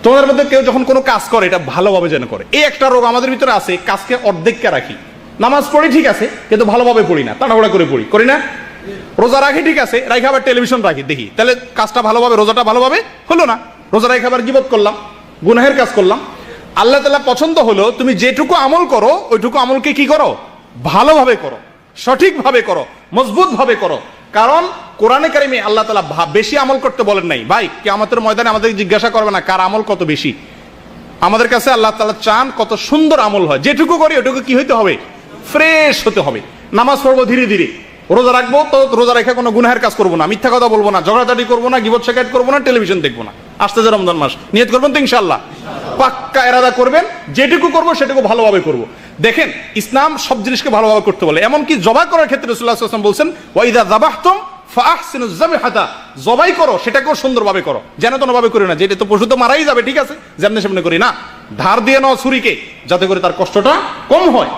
তোমাদের মধ্যে কেউ যখন কোনো কাজ করে এটা ভালোভাবে যেন করে। এই একটা রোগ আমাদের ভিতরে আছে, কাজকে অর্ধেককে রাখি। নামাজ পড়ি ঠিক আছে, কিন্তু ভালোভাবে পড়ি না, তাড়াহুড়া করে পড়ি, করি না। রোজা রাখি ঠিক আছে, রাখি আবার টেলিভিশন রাখি, দেখি, তাহলে কাজটা ভালোভাবে, রোজাটা ভালোভাবে হলো না। রোজা রাখি আবার গীবত করলাম, গুনাহের কাজ করলাম। আল্লাহ তাআলা পছন্দ হলো তুমি যেটুকু আমল করো ওইটুকু আমলকে কি করো, ভালোভাবে করো, সঠিকভাবে করো, মজবুত ভাবে করো। কারণ কোরআনে কারিমে আল্লাহ তাআলা বেশি আমল করতে বলেন নাই। ভাই কিয়ামতের ময়দানে আমাদের জিজ্ঞাসা করবে না কার আমল কত বেশি। আমাদের কাছে আল্লাহ তাআলা চান কত সুন্দর আমল হয়, যেটুকু করি ওটুকু কি হইতে হবে, ফ্রেশ হতে হবে। নামাজ পড়বো ধীরে ধীরে, রোজা রাখবো তো রোজা রেখে কোনো গুনাহের কাজ করবো না, মিথ্যা কথা বলবো না, ঝগড়াঝাটি করবো না, গীবত শিকায়ত করবো না, টেলিভিশন দেখবো না। আসতেছে রমজান মাস, নিয়ত করবেন তো ইনশাআল্লাহ, পাক্কা ইরাদা করবেন, যেটুকু করবো সেটুকু ভালোভাবে করবো। দেখেন ইসলাম সব জিনিসকে ভালোভাবে করতে বলে। এমনকি জবাই করার ক্ষেত্রে রাসূলুল্লাহ সাল্লাল্লাহু আলাইহি ওয়াসাল্লাম বলছেন ওয়াইদা যাবাহতুম ফাআহসিনুজ যাবহাতা, জবাই করো সেটাকেও সুন্দরভাবে করো, যেন তেন ভাবে করি না, যেটা তো পশু তো মারাই যাবে, ঠিক আছে, যেমনি সেমনি করি না। ধার দিয়ে নাও ছুরিকে, যাতে করে তার কষ্টটা কম হয়।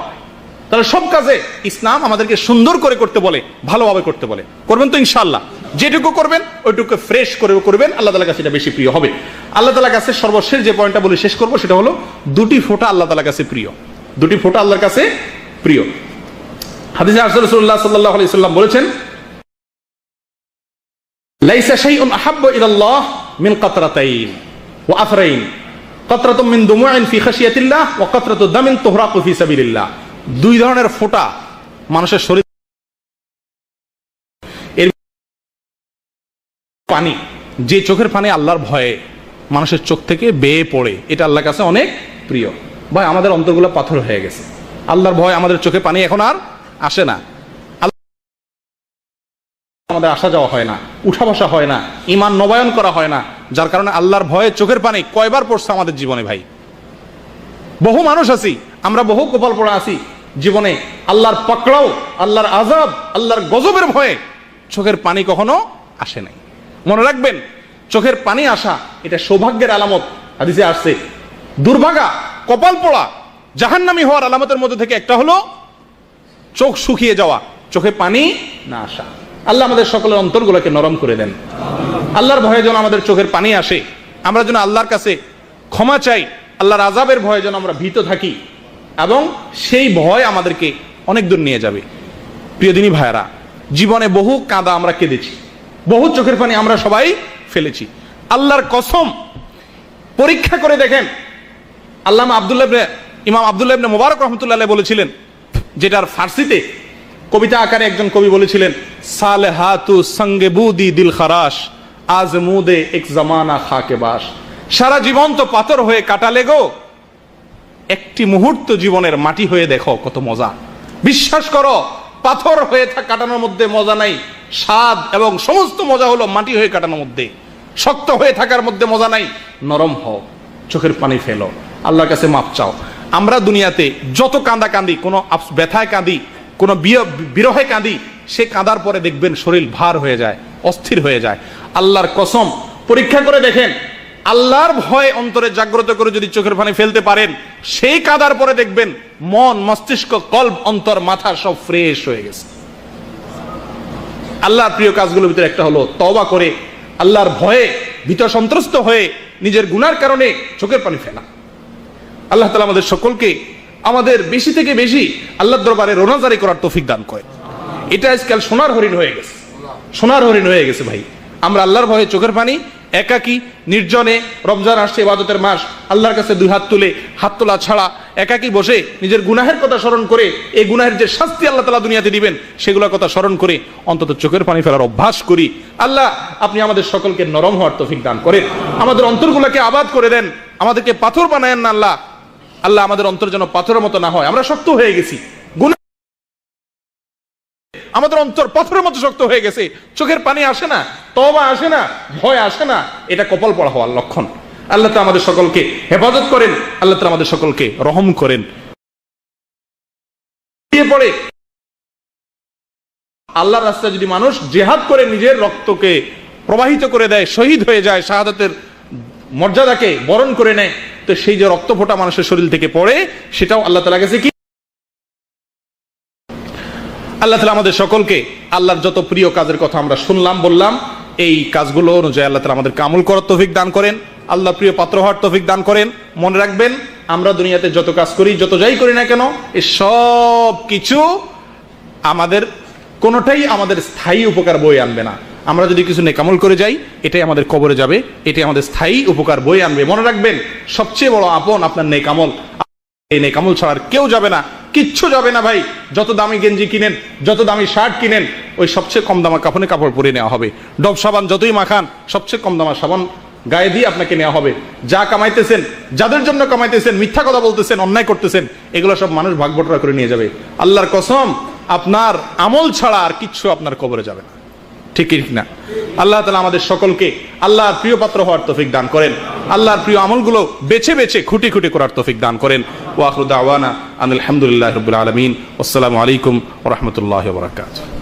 তাহলে সব কাজে ইসলাম আমাদেরকে সুন্দর করে করতে বলে, ভালোভাবে করতে বলে। করবেন তো ইনশাআল্লাহ, যেটুকু করবেন ওইটুকু ফ্রেশ করে করবেন, আল্লাহ তাআলার কাছে এটা বেশি প্রিয় হবে। আল্লাহ তাআলার কাছে সর্বশেষ যে পয়েন্টটা বলে শেষ করব সেটা হলো দুটি ফোঁটা আল্লাহ তাআলার কাছে প্রিয়, দুটি ফোঁটা আল্লাহর কাছে প্রিয়। হাদিসে রাসূলুল্লাহ সাল্লাল্লাহু আলাইহি ওয়াসাল্লাম বলেছেন লাইসা শাইউন আহাব্বু ইলাল্লাহ মিন কাতরাতাইন ওয়া আফরাইন, কাতরাতুম মিন দুমুইন ফি খাশিয়াতিল্লাহ ওয়া কাতরাতু দামিন তুহরাকু ফি সাবিলিল্লাহ। দুই ধরনের ফোঁটা মানুষের শরীর, এর পানি, যে চোখের পানি আল্লাহর ভয়ে মানুষের চোখ থেকে বেয়ে পড়ে, এটা আল্লাহর কাছে অনেক প্রিয়। ভাই আমাদের অন্তরগুলো পাথর হয়ে গেছে, আল্লাহর ভয় আমাদের চোখে পানি এখন আর আসে না, আমাদের আসা যাওয়া হয় না, উঠা বসা হয় না, ঈমান নবায়ন করা হয় না, যার কারণে আল্লাহর ভয়ে চোখের পানি কয়বার পড়ছে আমাদের জীবনে। ভাই বহু মানুষ আছি আমরা, বহু কপাল পড়া আছি জীবনে, আল্লাহর পাকড়াও, আল্লাহর আযাব, আল্লাহর গজবের ভয়ে চোখের পানি কখনো আসে নাই। মনে রাখবেন চোখের পানি আসা এটা সৌভাগ্যের আলামত। হাদিসে আসছে দুর্ভাগা, কপাল পোড়া, জাহান্নামী হওয়ার আলামতের মধ্যে থেকে একটা হলো চোখ শুকিয়ে যাওয়া, চোখে পানি না আসা। আল্লাহ আমাদের সকলের অন্তরগুলোকে নরম করে দেন। আল্লাহর ভয়ে যেন আমাদের চোখের পানি আসে, আমরা যেন আল্লাহর কাছে ক্ষমা চাই, আল্লাহর আযাবের ভয়ে যেন আমরা ভীত থাকি, এবং সেই ভয় আমাদেরকে অনেক দূর নিয়ে যাবে। প্রিয় দিনী ভাইয়েরা, জীবনে বহু কাঁদা আমরা কেঁদেছি, বহু চোখের পানি আমরা সবাই ফেলেছি। আল্লাহর কসম, পরীক্ষা করে দেখেন, ইমাম আব্দুল্লাহ ইবনে মুবারক রাহমাতুল্লাহ আলাইহি বলেছিলেন, যেটার ফার্সিতে কবিতা আকারে একজন কবি বলেছিলেন, সালেহাতু সঙ্গে বুদি দিল খারাশ আজমুদে এক জামানা খাকে বাস। সারা জীবন তো পাথর হয়ে কাটালে গো, একটি মুহূর্ত জীবনের মাটি হয়ে দেখো কত মজা। বিশ্বাস করো, পাথর হয়ে কাটানোর মধ্যে মজা নাই, স্বাদ এবং সমস্ত মজা হলো মাটি হয়ে কাটানোর মধ্যে। শক্ত হয়ে থাকার মধ্যে মজা নাই, নরম হও, চোখের পানি ফেলো, আল্লাহর কাছে মাপ চাও। আমরা দুনিয়াতে যত কাঁদা কাঁদি, কোনো ব্যথায় কাঁদি, কোনো বিরহে কাঁদি, সে কাঁদার পরে দেখবেন শরীর ভার হয়ে যায়, অস্থির হয়ে যায়। আল্লাহর কসম, পরীক্ষা করে দেখেন, আল্লাহর ভয় অন্তরে জাগ্রত করে যদি চোখের পানি ফেলতে পারেন, সেই কাঁদার পরে দেখবেন মন, মস্তিষ্ক, কল্ব, অন্তর, মাথা সব ফ্রেশ হয়ে গেছে। আল্লাহর প্রিয় কাজগুলোর ভিতরে একটা হলো তওবা করে আল্লাহর ভয়ে ভীত সন্ত্রস্ত হয়ে নিজের গুনার কারণে চোখের পানি ফেলা। আল্লাহ তাআলা আমাদের সকলকে আমাদের বেশি থেকে বেশি আল্লাহর দরবারে রোনাজারি করার তৌফিক দান করে। এটা আজকাল সোনার হরিণ হয়ে গেছে, সোনার হরিণ হয়ে গেছে ভাই। আমরা আল্লাহর ভয়ে চোখের পানি, একাকী নির্জনে, রমজান আসছে ইবাদতের মাস, আল্লাহর কাছে দুই হাত তুলে, হাত তোলা ছাড়া একাকী বসে নিজের গুনাহের কথা স্মরণ করে, এই গুনাহের যে শাস্তি আল্লাহ তাআলা দুনিয়াতে দিবেন সেগুলোর কথা স্মরণ করে অন্তত চোখের পানি ফেলার অভ্যাস করি। আল্লাহ আপনি আমাদের সকলকে নরম হওয়ার তৌফিক দান করেন, আমাদের অন্তরগুলোকে আবাদ করে দেন, আমাদেরকে পাথর বানায়েন না আল্লাহ। আল্লাহ আমাদের অন্তর যেন পাথরের মতো না হয়, আমরা শক্ত হয়ে গেছি, আমাদের অন্তর পাথরের মতো শক্ত হয়ে গেছে, চোখের পানি আসে না, তওবা আসে না, ভয় আসে না, এটা কপাল পড়া হওয়ার লক্ষণ। আল্লাহ তাআলা আমাদের সকলকে হেফাজত করেন, আল্লাহ তাআলা আমাদের সকলকে রহম করেন। পড়ে আল্লাহর রাস্তায় যদি মানুষ জিহাদ করে নিজের রক্তকে প্রবাহিত করে দেয়, শহীদ হয়ে যায়, শাহাদাতের মর্যাদাকে বরণ করে নেয়, তো সেই যে রক্ত ফোঁটা মানুষের শরীর থেকে পড়ে, সেটাও আল্লাহ তাআলার কাছে কি। আল্লাহ তাআলা আমাদের সকলকে আল্লাহর যত প্রিয় কাজের কথা আমরা শুনলাম, বললাম, এই কাজগুলো অনুযায়ী আল্লাহ তাআলা আমাদেরকে আমল করার তৌফিক দান করেন। আল্লাহ প্রিয় পাত্র হওয়ার তৌফিক দান করেন। মনে রাখবেন, আমরা দুনিয়াতে যত কাজ করি, যত যাই করি না কেন, এই সব কিছু আমাদের কোনোটাই আমাদের স্থায়ী উপকার বয়ে আনবে না। আমরা যদি কিছু নেকামল করে যাই, এটাই আমাদের কবরে যাবে, এটাই আমাদের স্থায়ী উপকার বয়ে আনবে। মনে রাখবেন, সবচেয়ে বড় আপন আপনার নেকামল। এই নেকামল ছাড়া আর কেউ যাবে না, কিচ্ছু যাবে না ভাই। যত দামি গেঞ্জি কিনেন, যত দামি শার্ট কিনেন, ওই সবচেয়ে কম দামা কাফনে কাপড় পরে নেওয়া হবে। ডব সাবান যতই মাখান, সবচেয়ে কম দামা সাবান গায়ে দিয়ে আপনাকে নেওয়া হবে। যা কামাইতেছেন, যাদের জন্য কামাইতেছেন, মিথ্যা কথা বলতেছেন, অন্যায় করতেছেন, এগুলো সব মানুষ ভাগ বটরা করে নিয়ে যাবে। আল্লাহর কসম, আপনার আমল ছাড়া আর কিচ্ছু আপনার কবরে যাবে না। ঠিক না? আল্লাহ তাআলা আমাদের সকলকে আল্লাহর প্রিয় পাত্র হওয়ার তৌফিক দান করেন। আল্লাহর প্রিয় আমলগুলো বেছে বেছে খুঁটি খুঁটি করার তৌফিক দান করেন। ওয়া আখিরু দাওয়ানা আলহামদুলিল্লাহি রাব্বিল আলামিন। আসসালামু আলাইকুম ওয়া রাহমাতুল্লাহি ওয়া বারাকাতুহু।